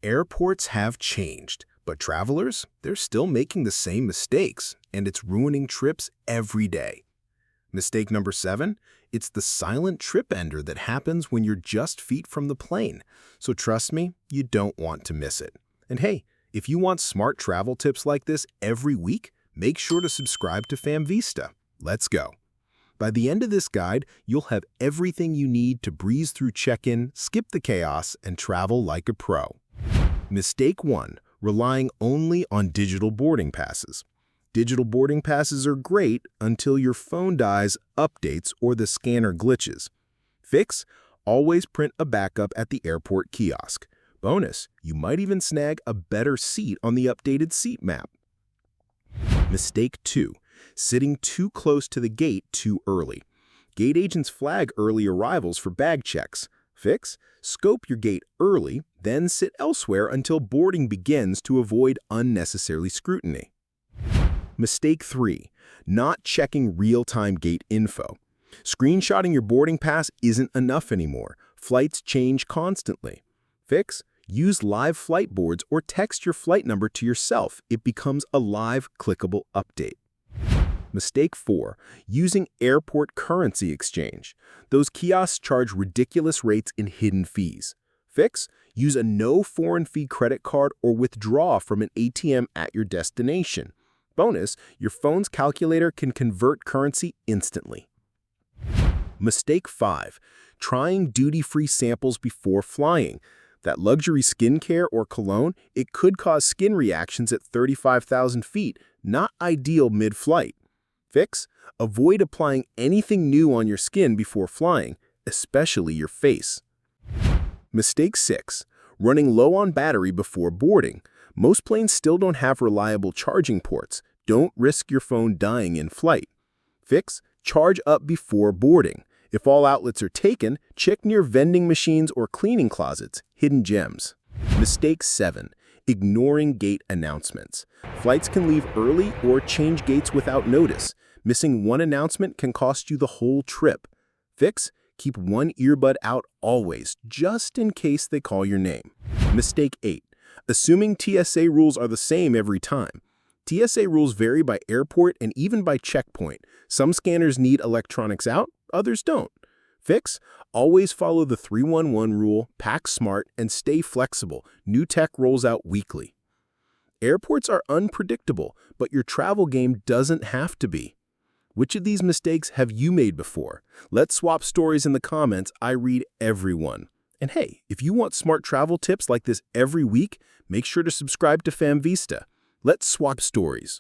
Airports have changed, but travelers, they're still making the same mistakes, and it's ruining trips every day. Mistake number 7, it's the silent trip ender that happens when you're just feet from the plane. So trust me, you don't want to miss it. And hey, if you want smart travel tips like this every week, make sure to subscribe to FamVista. Let's go. By the end of this guide, you'll have everything you need to breeze through check-in, skip the chaos, and travel like a pro. Mistake 1, relying only on digital boarding passes. Digital boarding passes are great until your phone dies, updates, or the scanner glitches. Fix: always print a backup at the airport kiosk. Bonus: you might even snag a better seat on the updated seat map. Mistake 2, sitting too close to the gate too early. Gate agents flag early arrivals for bag checks. Fix: scope your gate early, then sit elsewhere until boarding begins to avoid unnecessary scrutiny. Mistake 3, not checking real-time gate info. Screenshotting your boarding pass isn't enough anymore. Flights change constantly. Fix: use live flight boards or text your flight number to yourself. It becomes a live, clickable update. Mistake 4, using airport currency exchange. Those kiosks charge ridiculous rates in hidden fees. Fix: use a no foreign fee credit card or withdraw from an ATM at your destination. Bonus: your phone's calculator can convert currency instantly. Mistake 5, trying duty-free samples before flying. That luxury skincare or cologne, it could cause skin reactions at 35,000 feet, not ideal mid-flight. Fix: avoid applying anything new on your skin before flying, especially your face. Mistake 6, running low on battery before boarding. Most planes still don't have reliable charging ports. Don't risk your phone dying in flight. Fix: charge up before boarding. If all outlets are taken, check near vending machines or cleaning closets, hidden gems. Mistake 7, ignoring gate announcements. Flights can leave early or change gates without notice. Missing one announcement can cost you the whole trip. Fix: keep one earbud out always, just in case they call your name. Mistake 8, assuming TSA rules are the same every time. TSA rules vary by airport and even by checkpoint. Some scanners need electronics out, others don't. Fix: always follow the 311 rule, pack smart, and stay flexible. New tech rolls out weekly. Airports are unpredictable, but your travel game doesn't have to be. Which of these mistakes have you made before? Let's swap stories in the comments. I read every one. And hey, if you want smart travel tips like this every week, make sure to subscribe to FamVista. Let's swap stories.